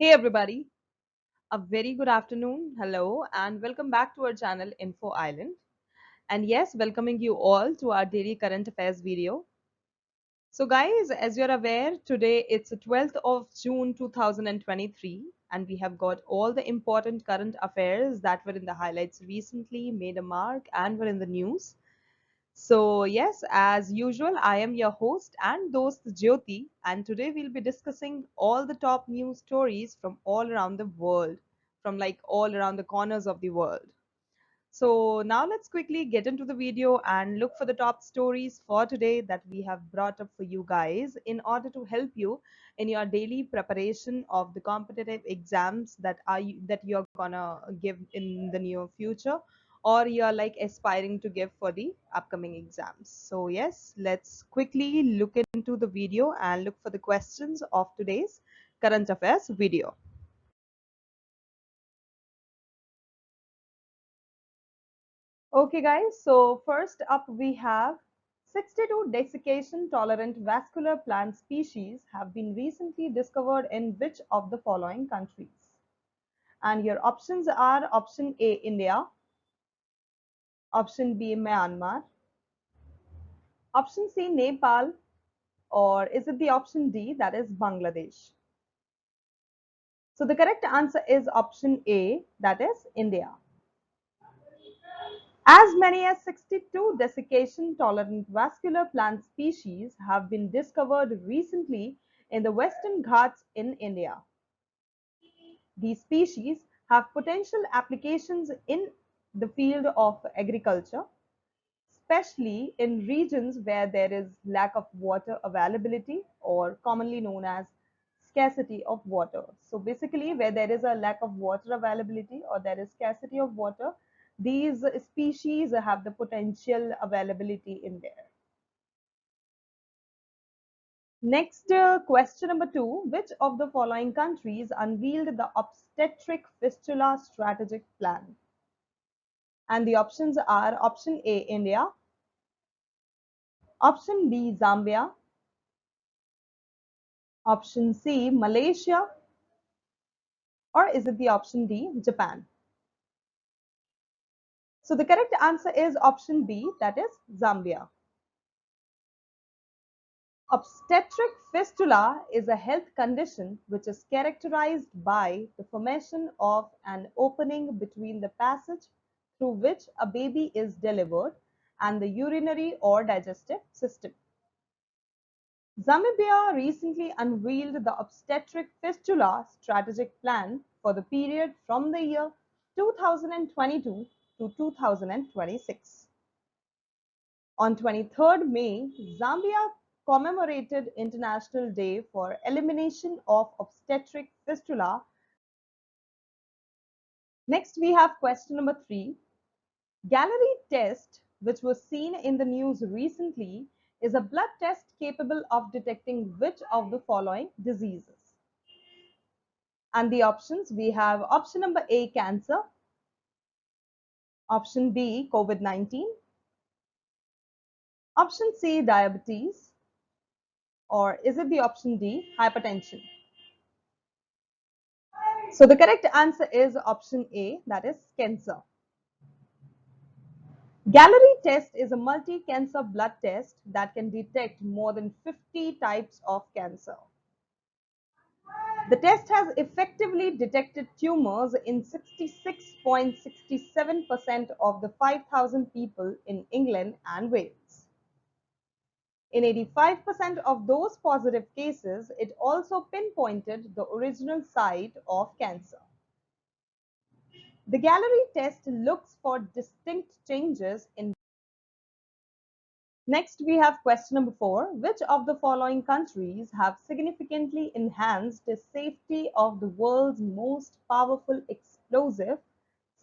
Hey everybody, a very good afternoon, hello, and welcome back to our channel Info Island. And yes, welcoming you all to our daily current affairs video. So, guys, as you're aware, today it's the 12th of June 2023, and we have got all the important current affairs that were in the highlights recently, made a mark, and were in the news. So, yes, as usual, I am your host and host Jyoti, and today we'll be discussing all the top news stories from all around the world, from like all around the corners of the world. So, now let's quickly get into the video and look for the top stories for today that we have brought up for you guys in order to help you in your daily preparation of the competitive exams that you're gonna give in the near future or you're like aspiring to give for the upcoming exams. So yes, let's quickly look into the video and look for the questions of today's current affairs video. Okay, guys, so first up we have 62 desiccation tolerant vascular plant species have been recently discovered in which of the following countries? And your options are option A, India, option B, Myanmar, option C, Nepal, or is it the option D, that is Bangladesh? So the correct answer is option A, that is India. As many as 62 desiccation-tolerant vascular plant species have been discovered recently in the Western Ghats in India. These species have potential applications in the field of agriculture, especially in regions where there is lack of water availability or commonly known as scarcity of water. So basically where there is a lack of water availability or there is scarcity of water, these species have the potential availability in there. Next, question number 2. Which of the following countries unveiled the obstetric fistula strategic plan? And the options are option A, India, option B, Zambia, option C, Malaysia, or is it the option D, Japan? So the correct answer is option B, that is Zambia. Obstetric fistula is a health condition which is characterized by the formation of an opening between the passage through which a baby is delivered and the urinary or digestive system. Zambia recently unveiled the obstetric fistula strategic plan for the period from the year 2022 to 2026. On 23rd May, Zambia commemorated International Day for Elimination of Obstetric Fistula. Next, we have question number 3. Gallery test, which was seen in the news recently, is a blood test capable of detecting which of the following diseases? And the options, we have option number A, cancer, option B, COVID-19, option C, diabetes, or is it the option D, hypertension? So the correct answer is option A, that is cancer. Gallery test is a multi-cancer blood test that can detect more than 50 types of cancer. The test has effectively detected tumors in 66.67% of the 5,000 people in England and Wales. In 85% of those positive cases, it also pinpointed the original site of cancer. The Gallery test looks for distinct changes in. Next, we have question number 4. Which of the following countries have significantly enhanced the safety of the world's most powerful explosive,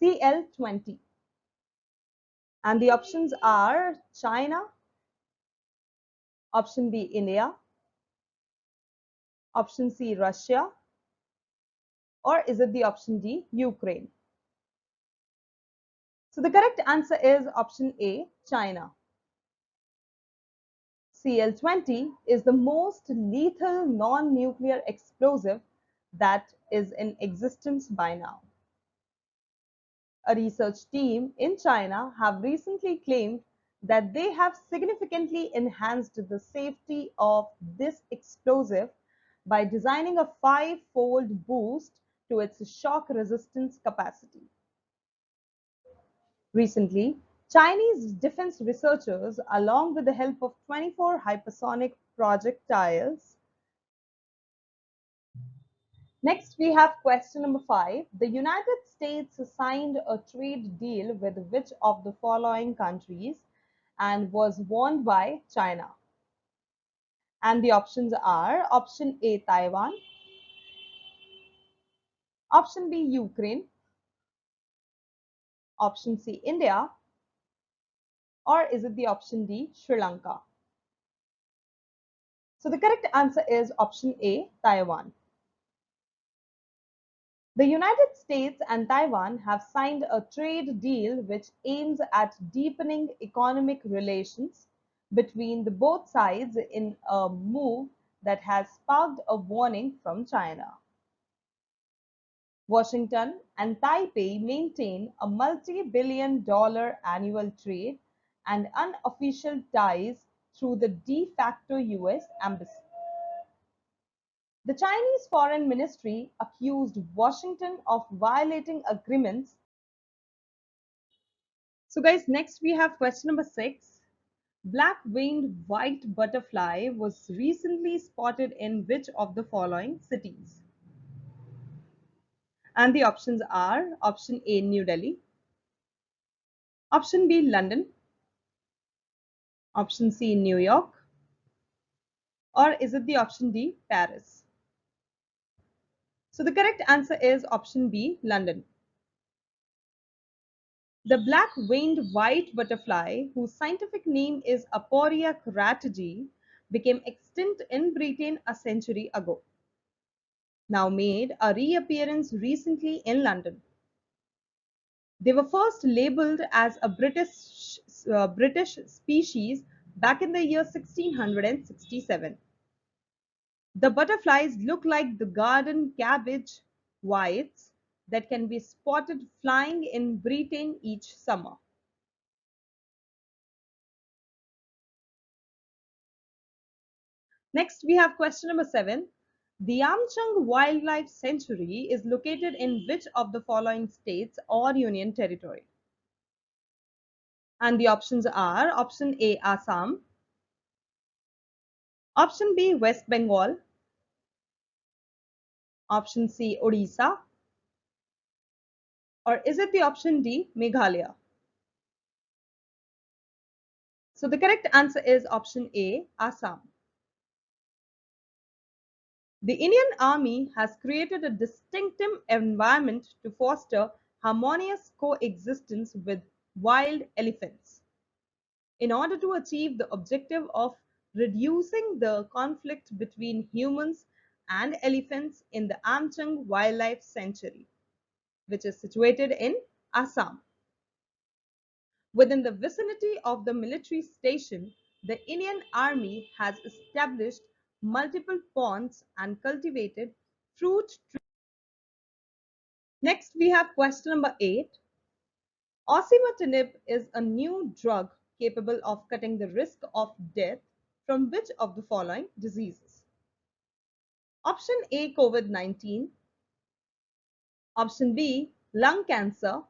CL-20? And the options are China, option B, India, option C, Russia, or is it the option D, Ukraine? So the correct answer is option A, China. CL-20 is the most lethal non-nuclear explosive that is in existence by now. A research team in China have recently claimed that they have significantly enhanced the safety of this explosive by designing a five-fold boost to its shock resistance capacity. Recently, Chinese defense researchers, along with the help of 24 hypersonic projectiles. Next, we have question number 5. The United States signed a trade deal with which of the following countries and was won by China? And the options are option A, Taiwan, option B, Ukraine, option C, India, or is it the option D, Sri Lanka? So the correct answer is option A, Taiwan. The United States and Taiwan have signed a trade deal which aims at deepening economic relations between the both sides in a move that has sparked a warning from China. Washington and Taipei maintain a multi-billion-dollar annual trade and unofficial ties through the de facto US embassy. The Chinese Foreign Ministry accused Washington of violating agreements. So guys, next we have question number 6. Black-winged white butterfly was recently spotted in which of the following cities? And the options are option A, New Delhi, option B, London, option C, New York, or is it the option D, Paris? So the correct answer is option B, London. The black-winged white butterfly, whose scientific name is Aporia caratigi, became extinct in Britain a century ago, now made a reappearance recently in London. They were first labeled as a British species back in the year 1667. The butterflies look like the garden cabbage whites that can be spotted flying in Britain each summer. Next, we have question number 7. The Amchang Wildlife Sanctuary is located in which of the following states or union territory? And the options are option A, Assam, option B, West Bengal, option C, Odisha, or is it the option D, Meghalaya? So the correct answer is option A, Assam. The Indian Army has created a distinctive environment to foster harmonious coexistence with wild elephants in order to achieve the objective of reducing the conflict between humans and elephants in the Amchang Wildlife Sanctuary, which is situated in Assam. Within the vicinity of the military station, the Indian Army has established multiple ponds and cultivated fruit trees. Next, we have question number 8. Osimertinib is a new drug capable of cutting the risk of death from which of the following diseases? Option A, COVID-19. Option B, lung cancer.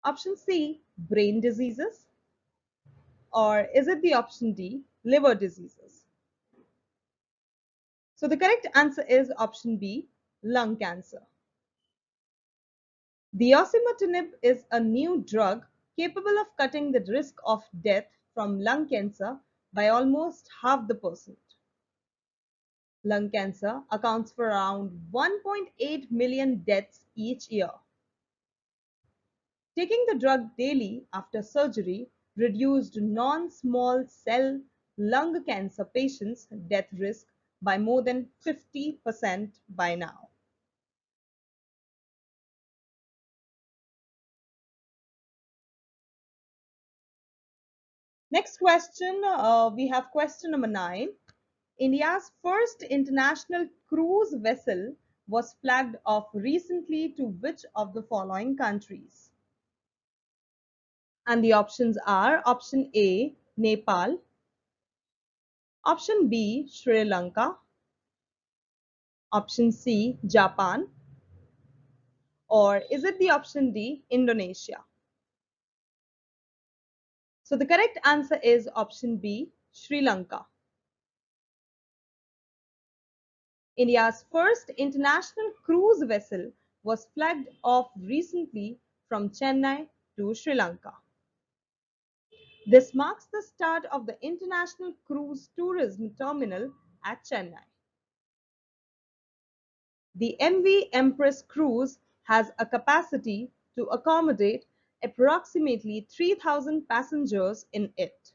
Option C, brain diseases. Or is it the option D, liver diseases? So the correct answer is option B, lung cancer. The osimertinib is a new drug capable of cutting the risk of death from lung cancer by almost half the percent. Lung cancer accounts for around 1.8 million deaths each year. Taking the drug daily after surgery reduced non-small cell lung cancer patients' death risk by more than 50% by now. Next question, we have question number 9. India's first international cruise vessel was flagged off recently to which of the following countries? And the options are option A, Nepal, option B, Sri Lanka, option C, Japan, or is it the option D, Indonesia? So the correct answer is option B, Sri Lanka. India's first international cruise vessel was flagged off recently from Chennai to Sri Lanka. This marks the start of the International Cruise Tourism Terminal at Chennai. The MV Empress Cruise has a capacity to accommodate approximately 3,000 passengers in it.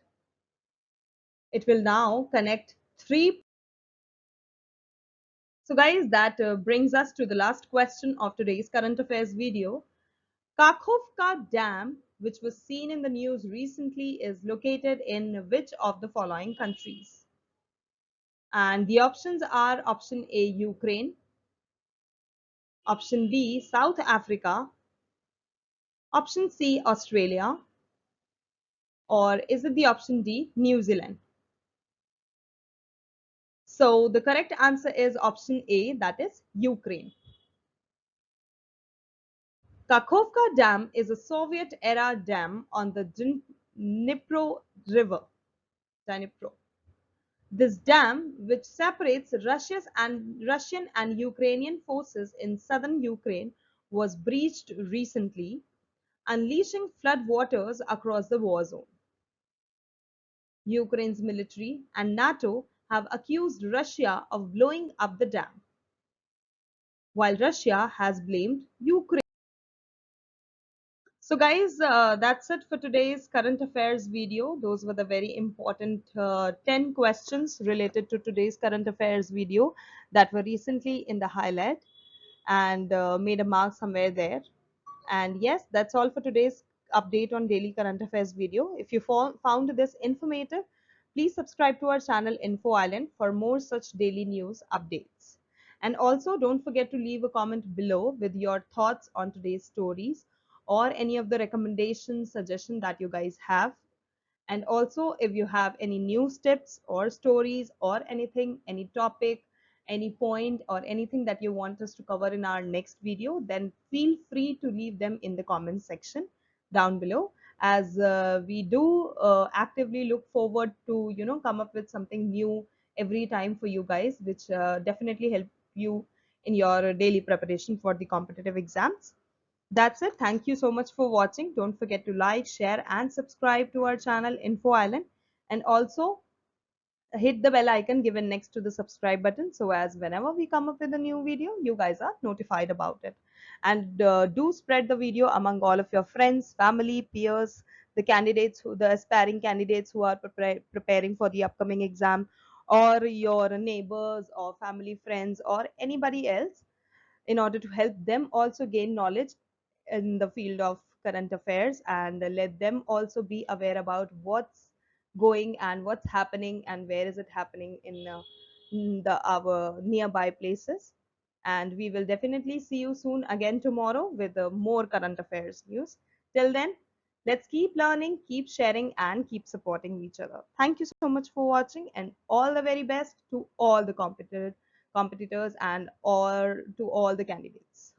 It will now connect three. So guys, that brings us to the last question of today's current affairs video. Kakhovka Dam, which was seen in the news recently, is located in which of the following countries? And the options are option A, Ukraine, option B, South Africa, option C, Australia, or is it the option D, New Zealand? So the correct answer is option A, that is Ukraine. Kakhovka Dam is a Soviet-era dam on the Dnipro River. Dnipro. This dam, which separates Russian and Ukrainian forces in southern Ukraine, was breached recently, unleashing floodwaters across the war zone. Ukraine's military and NATO have accused Russia of blowing up the dam, while Russia has blamed Ukraine. So guys, that's it for today's current affairs video. Those were the very important 10 questions related to today's current affairs video that were recently in the highlight and made a mark somewhere there. And yes, that's all for today's update on daily current affairs video. If you found this informative, please subscribe to our channel Info Island for more such daily news updates. And also don't forget to leave a comment below with your thoughts on today's stories or any of the recommendations, suggestions that you guys have. And also, if you have any news tips or stories or anything, any topic, any point or anything that you want us to cover in our next video, then feel free to leave them in the comment section down below, as we do actively look forward to come up with something new every time for you guys, which definitely help you in your daily preparation for the competitive exams. That's it. Thank you so much for watching. Don't forget to like, share, and subscribe to our channel Info Island. And also hit the bell icon given next to the subscribe button, so as whenever we come up with a new video, you guys are notified about it. And do spread the video among all of your friends, family, peers, the aspiring candidates who are preparing for the upcoming exam, or your neighbors or family friends or anybody else, in order to help them also gain knowledge in the field of current affairs, and let them also be aware about what's going and what's happening and where is it happening in the our nearby places. And we will definitely see you soon again tomorrow with more current affairs news. Till then, let's keep learning, keep sharing, and keep supporting each other. Thank you so much for watching, and all the very best to all the competitors and or to all the candidates.